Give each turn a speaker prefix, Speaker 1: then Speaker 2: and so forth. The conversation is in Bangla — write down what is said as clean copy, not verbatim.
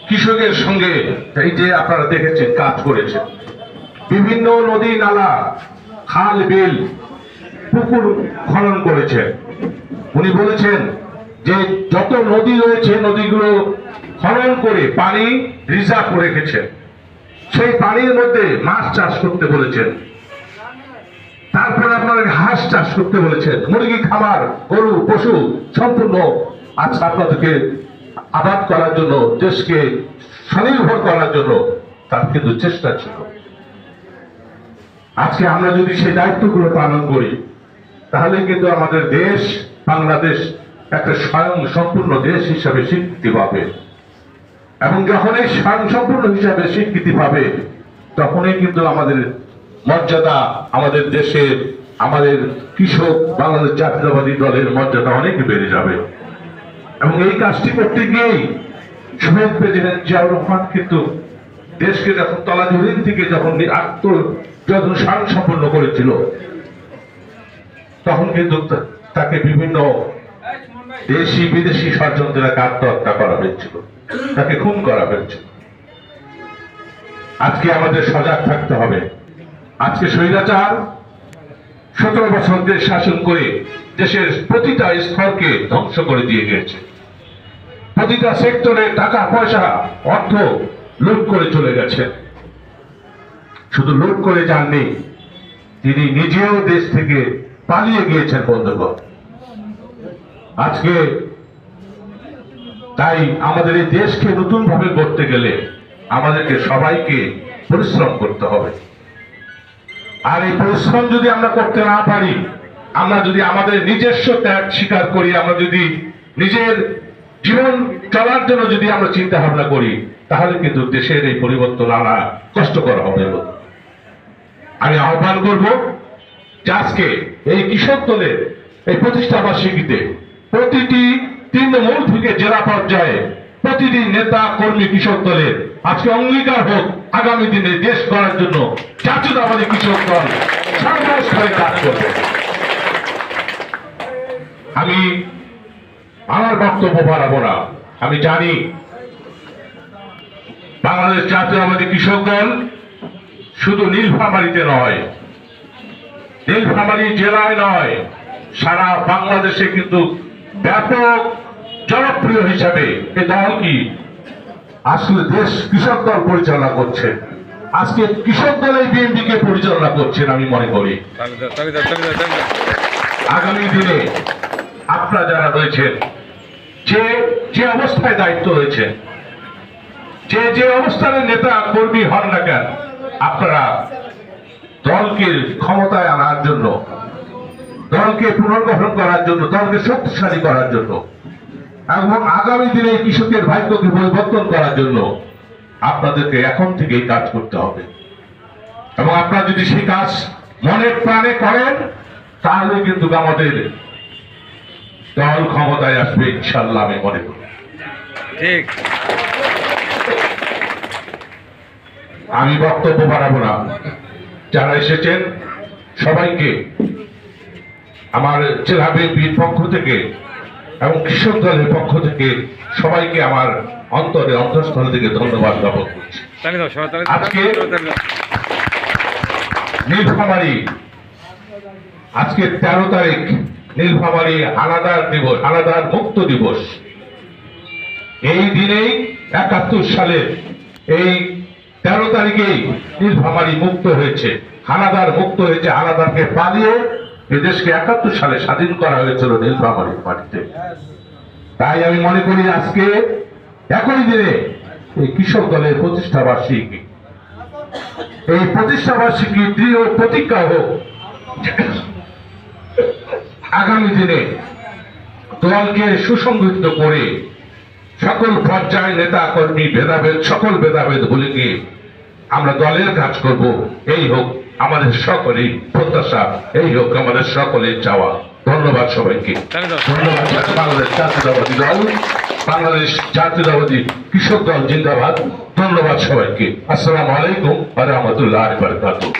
Speaker 1: কৃষকের সঙ্গে এই যে আপনারা দেখেছেন কাজ করেছে, বিভিন্ন নদী নালা, খাল বিল, পুকুর খনন করেছে। উনি বলেছেন যে যত নদী রয়েছে নদীগুলো খনন করে পানি রিজার্ভ রেখেছে, সেই পানির মধ্যে মাছ চাষ করতে বলেছেন। তারপরে আপনার হাঁস চাষ করতে বলেছেন, মুরগি খামার, গরু পশু সম্পূর্ণ আজকে আপনাদেরকে আবাদ করার জন্য, দেশকে স্বনির্ভর করার জন্য তার কিন্তু চেষ্টা ছিল। আজকে আমরা যদি সেই দায়িত্বগুলো পালন করি তাহলে কিন্তু আমাদের দেশ বাংলাদেশ একটা স্বয়ং সম্পূর্ণ দেশ হিসাবে স্বীকৃতি পাবে। এবং যখন এই স্বয়ং সম্পূর্ণ হিসাবে স্বীকৃতি পাবে তখনই কিন্তু আমাদের মর্যাদা, আমাদের দেশের, আমাদের কৃষক বাংলাদেশ জাতীয়তাবাদী দলের মর্যাদা অনেক বেড়ে যাবে। এবং এই কাজটি করতে গিয়েই শহীদ প্রেসিডেন্ট জিয়াউর রহমান কিন্তু দেশকে যখন তলাধুরিন থেকে যখন স্বয়ং সম্পূর্ণ করেছিল তখন কিন্তু তাকে বিভিন্ন দেশি বিদেশি ষড়যন্ত্রে আত্মহত্যা করা হয়েছিল, তাকে খুন করা হয়েছিল। আজকে আমাদের সজাগ থাকতে হবে। আজকে স্বৈরাচার 17 বছর দেশ শাসন করে দেশের প্রতিটা স্তরকে ধ্বংস করে দিয়ে গেছে। প্রতিটা সেক্টরে টাকা পয়সা অর্থ লুট করে চলে গেছে। শুধু লুট করে যাননি, তিনি নিজেও দেশ থেকে পালিয়ে গিয়েছেন বন্ধুগণ। আজকে তাই আমাদের এই দেশকে নতুন ভাবে গড়তে গেলে আমাদেরকে সবাইকে পরিশ্রম করতে হবে। আর এই পরিশ্রম যদি আমরা করতে না পারি, আমরা যদি আমাদের নিজস্ব ত্যাগ স্বীকার করি, আমরা যদি নিজের জীবন চলার জন্য যদি আমরা চিন্তা ভাবনা করি, তাহলে কিন্তু দেশের এই পরিবর্তন আনা কষ্টকর হবে। আমি আহ্বান করব যে আজকে এই কৃষক দলের এই প্রতিষ্ঠা বার্ষিকীতে প্রতিটি তৃণমূল থেকে জেলা পর্যায়ে প্রতিটি নেতা কর্মী কৃষক দলের আজকে অঙ্গীকার হোক আগামী দিনে দেশ গড়ার জন্য জাতীয়তাবাদী কৃষক দল সর্বস্তরে কাজ করবে। আমি আমার বক্তব্য বাড়াবো না। আমি জানি বাংলাদেশ জাতীয়তাবাদী কৃষক দল শুধু নীলফামারীতে নয়, নীলফামারী জেলায় নয়, সারা বাংলাদেশে কিন্তু ব্যাপক জনপ্রিয় হিসাবে এই দল কি আসলে দেশ কৃষক দল পরিচালনা করছে। আজকে কৃষক দল এই বিএনপি কে পরিচালনা করছেন। আমি মনে করি আগামী দিনে আপনারা যারা রয়েছেন, যে অবস্থায় দায়িত্ব রয়েছে, যে অবস্থানের নেতা কর্মী হন না কেন, আপনারা দলকে ক্ষমতায় আনার জন্য, দলকে পুনর্গঠন করার জন্য, দলকে শক্তিশালী করার জন্য এবং আগামী দিনে কৃষকের ভাগ্যকে পরিবর্তন করার জন্য আপনাদেরকে এখন থেকেই কাজ করতে হবে। এবং আপনারা যদি সেই কাজ মনে প্রাণে করেন তাহলে কিন্তু আমাদের দল ক্ষমতায় আসবে ইনশাআল্লাহ, আমি মনে করি।
Speaker 2: ঠিক।
Speaker 1: আমি বক্তব্য বাড়াবো না। যারা এসেছেন সবাইকে আমার জেলা বিএনপির পক্ষ থেকে এবং কৃষক দলের পক্ষ থেকে সবাইকে আমার অন্তঃস্থল থেকে ধন্যবাদ জ্ঞাপন করছি। আজকে নীলফামারী, আজকে 13 তারিখ নীলফামারী হানাদার দিবস, হানাদার মুক্ত দিবস। এই দিনেই 71 সালে এই 13 তারিখেই নীলফামারী মুক্ত হয়েছে, হানাদার মুক্ত হয়েছে। হানাদারকে পালিয়ে এদেশকে 71 সালে স্বাধীন করা হয়েছিল নীলফামারীর মাটিতে। তাই আমি মনে করি আজকে একই দিনে এই কৃষক দলের প্রতিষ্ঠা বার্ষিকী, এই প্রতিষ্ঠা বার্ষিকী দৃঢ় প্রতিজ্ঞা হোক আগামী দিনে দলকে সুসংগঠিত করে সকল পর্যায়ে নেতা কর্মী ভেদাভেদ, সকল ভেদাভেদ ভুলে গিয়ে আমরা দলের কাজ করব। এই হোক আমাদের সকলেই প্রত্যাশা, এই হোক আমাদের সকলের চাওয়া। ধন্যবাদ সবাইকে। ধন্যবাদ। বাংলাদেশ জাতীয়তাবাদী দল, বাংলাদেশ জাতীয়তাবাদী কৃষক দল জিন্দাবাদ। ধন্যবাদ সবাইকে। আসসালামু আলাইকুম ওয়া রাহমাতুল্লাহি ওয়া বারাকাতুহু।